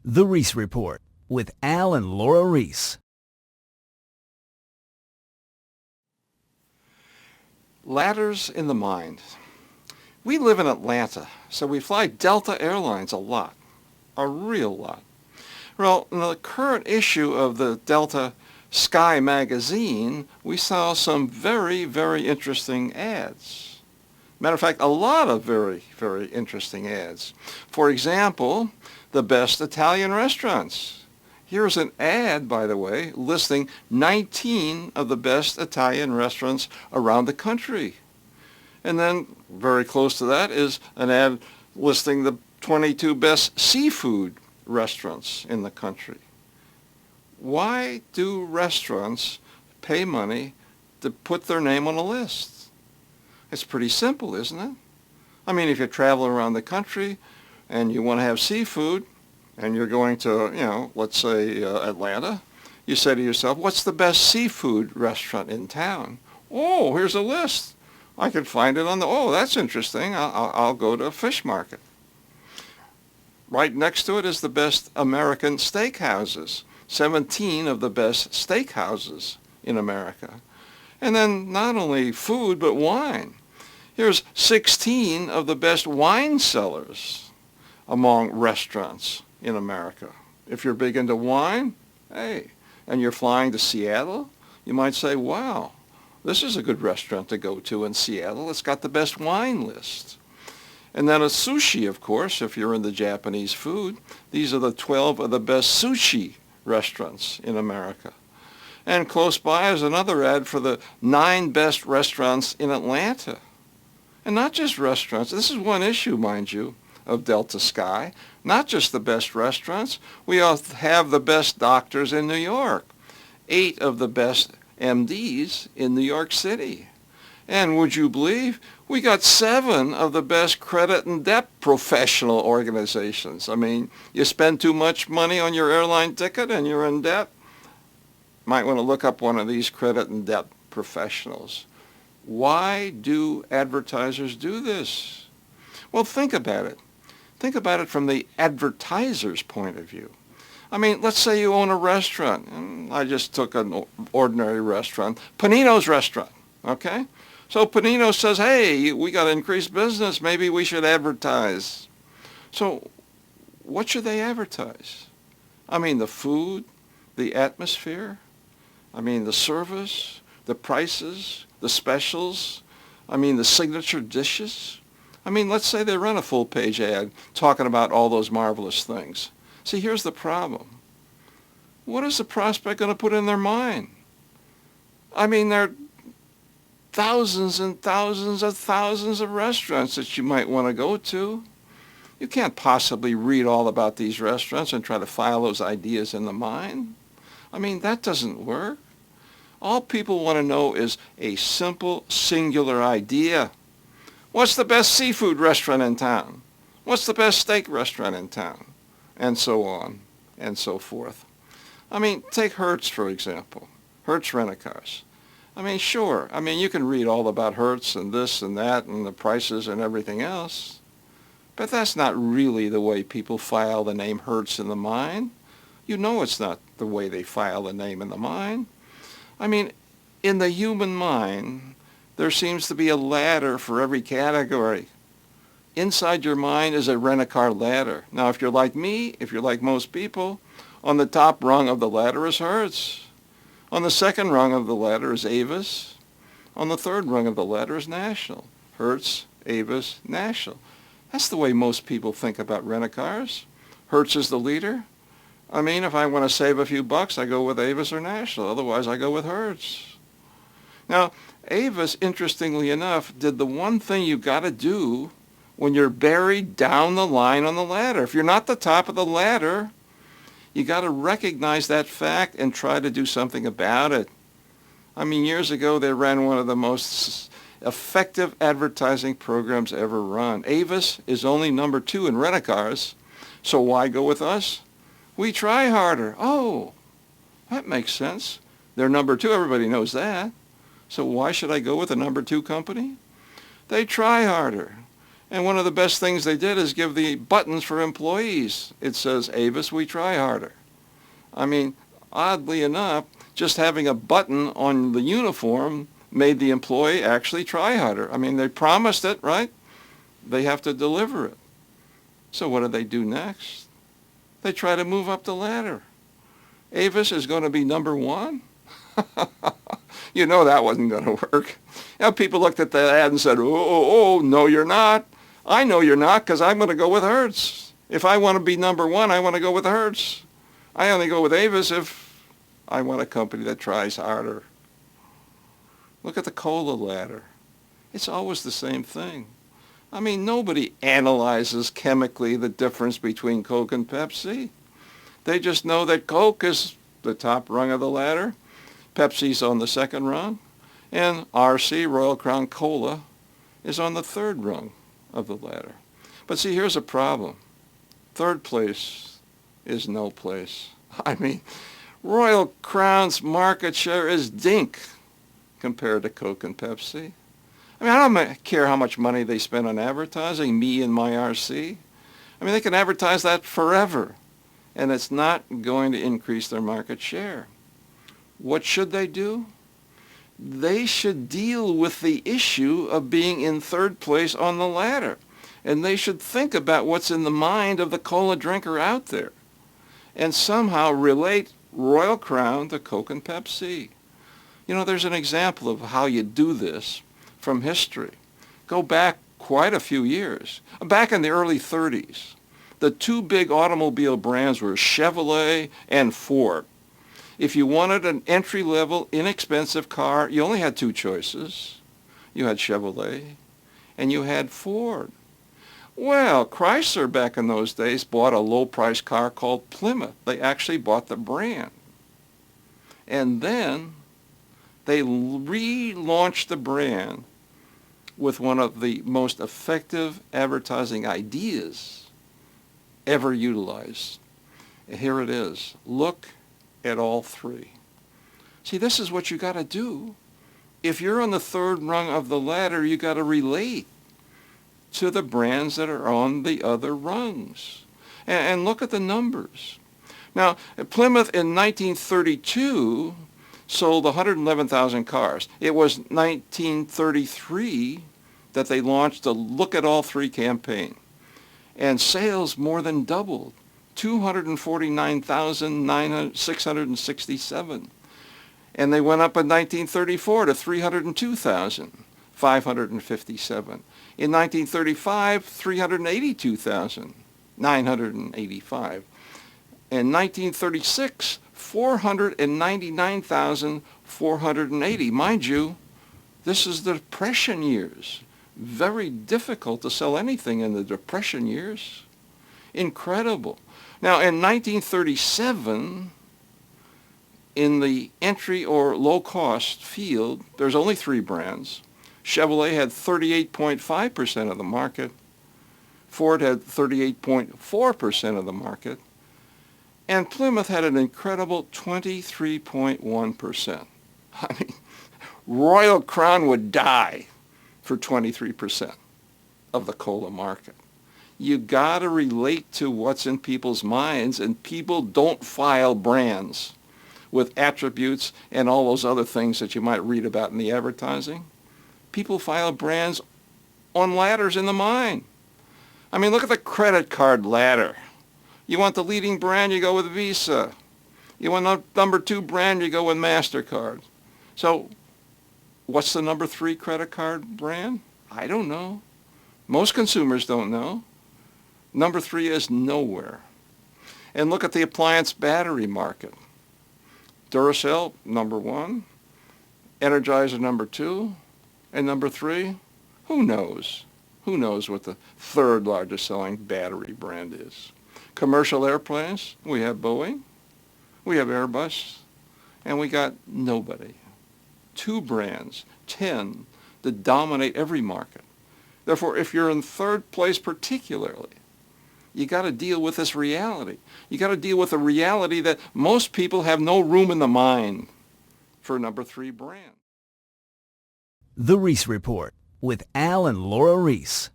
The Ries Report with Al and Laura Ries. Ladders in the mind. We live in Atlanta, so we fly Delta Airlines a lot, a real lot. Well, in the current issue of the Delta Sky magazine, we saw some very, very interesting ads. Matter of fact, a lot of very, very interesting ads. For example, the best Italian restaurants. Here's an ad, by the way, listing 19 of the best Italian restaurants around the country. And then very close to that is an ad listing the 22 best seafood restaurants in the country. Why do restaurants pay money to put their name on a list? It's pretty simple, isn't it? I mean, if you travel around the country and you want to have seafood and you're going to, let's say Atlanta, you say to yourself, what's the best seafood restaurant in town? Oh, here's a list. I could find it that's interesting. I'll go to a fish market. Right next to it is the best American steakhouses, 17 of the best steakhouses in America. And then not only food, but wine. Here's 16 of the best wine cellars among restaurants in America. If you're big into wine, hey, and you're flying to Seattle, you might say, wow, this is a good restaurant to go to in Seattle. It's got the best wine list. And then a sushi, of course, if you're into Japanese food. These are the 12 of the best sushi restaurants in America. And close by is another ad for the 9 best restaurants in Atlanta. And not just restaurants. This is one issue, mind you, of Delta Sky. Not just the best restaurants. We also have the best doctors in New York. 8 of the best MDs in New York City. And would you believe, we got 7 of the best credit and debt professional organizations. I mean, you spend too much money on your airline ticket and you're in debt. Might want to look up one of these credit and debt professionals. Why do advertisers do this? Well, think about it. Think about it from the advertiser's point of view. I mean, let's say you own a restaurant. And I just took an ordinary restaurant, Panino's restaurant, okay? So Panino says, hey, we got to increase business. Maybe we should advertise. So what should they advertise? I mean, the food, the atmosphere, I mean, the service, the prices, the specials, I mean, the signature dishes. I mean, let's say they run a full-page ad talking about all those marvelous things. See, here's the problem. What is the prospect going to put in their mind? I mean, there are thousands and thousands of restaurants that you might want to go to. You can't possibly read all about these restaurants and try to file those ideas in the mind. I mean, that doesn't work. All people want to know is a simple, singular idea. What's the best seafood restaurant in town? What's the best steak restaurant in town? And so on and so forth. I mean, take Hertz, for example. Hertz rent-a-cars. I mean, sure. I mean, you can read all about Hertz and this and that and the prices and everything else. But that's not really the way people file the name Hertz in the mind. You know it's not the way they file the name in the mind. I mean, in the human mind, there seems to be a ladder for every category. Inside your mind is a rent-a-car ladder. Now, if you're like me, if you're like most people, on the top rung of the ladder is Hertz. On the second rung of the ladder is Avis. On the third rung of the ladder is National. Hertz, Avis, National. That's the way most people think about rent-a-cars. Hertz is the leader. I mean, if I want to save a few bucks, I go with Avis or National. Otherwise, I go with Hertz. Now, Avis, interestingly enough, did the one thing you got to do when you're buried down the line on the ladder. If you're not the top of the ladder, you got to recognize that fact and try to do something about it. I mean, years ago, they ran one of the most effective advertising programs ever run. Avis is only number 2 in rent-a-cars, so why go with us? We try harder. Oh, that makes sense. They're number 2. Everybody knows that. So why should I go with a number 2 company? They try harder. And one of the best things they did is give the buttons for employees. It says, Avis, we try harder. I mean, oddly enough, just having a button on the uniform made the employee actually try harder. I mean, they promised it, right? They have to deliver it. So what do they do next? They try to move up the ladder. Avis is going to be number one? You know that wasn't going to work. Now, people looked at that ad and said, oh, no, you're not. I know you're not because I'm going to go with Hertz. If I want to be number one, I want to go with Hertz. I only go with Avis if I want a company that tries harder. Look at the cola ladder. It's always the same thing. I mean, nobody analyzes chemically the difference between Coke and Pepsi. They just know that Coke is the top rung of the ladder, Pepsi's on the second rung, and RC, Royal Crown Cola, is on the third rung of the ladder. But see, here's a problem. Third place is no place. I mean, Royal Crown's market share is dink compared to Coke and Pepsi. I mean, I don't care how much money they spend on advertising, me and my RC. I mean, they can advertise that forever, and it's not going to increase their market share. What should they do? They should deal with the issue of being in third place on the ladder, and they should think about what's in the mind of the cola drinker out there, and somehow relate Royal Crown to Coke and Pepsi. You know, there's an example of how you do this from history. Go back quite a few years. Back in the early 30s, the two big automobile brands were Chevrolet and Ford. If you wanted an entry-level, inexpensive car, you only had two choices. You had Chevrolet and you had Ford. Well, Chrysler back in those days bought a low-price car called Plymouth. They actually bought the brand. And then they relaunched the brand with one of the most effective advertising ideas ever utilized. And here it is. Look at all three. See, this is what you got to do. If you're on the third rung of the ladder, you got to relate to the brands that are on the other rungs. And look at the numbers. Now, Plymouth in 1932 sold 111,000 cars. It was 1933 that they launched the Look at All Three campaign. And sales more than doubled, 249,667. And they went up in 1934 to 302,557. In 1935, 382,985. In 1936, 499,480. Mind you, this is the Depression years. Very difficult to sell anything in the Depression years. Incredible. Now, in 1937, in the entry or low-cost field, there's only three brands. Chevrolet had 38.5% of the market. Ford had 38.4% of the market. And Plymouth had an incredible 23.1%. I mean, Royal Crown would die for 23% of the cola market. You got to relate to what's in people's minds, and people don't file brands with attributes and all those other things that you might read about in the advertising. People file brands on ladders in the mind. I mean, look at the credit card ladder. You want the leading brand, you go with Visa. You want the number two brand, you go with MasterCard. So what's the number three credit card brand? I don't know. Most consumers don't know. Number three is nowhere. And look at the appliance battery market. Duracell, number one. Energizer, number two. And number three, who knows? Who knows what the third largest selling battery brand is? Commercial airplanes, we have Boeing, we have Airbus, and we got nobody. Two brands, 10, that dominate every market. Therefore, if you're in third place particularly, you got to deal with this reality. You got to deal with the reality that most people have no room in the mind for number three brand. The Ries Report with Al and Laura Ries.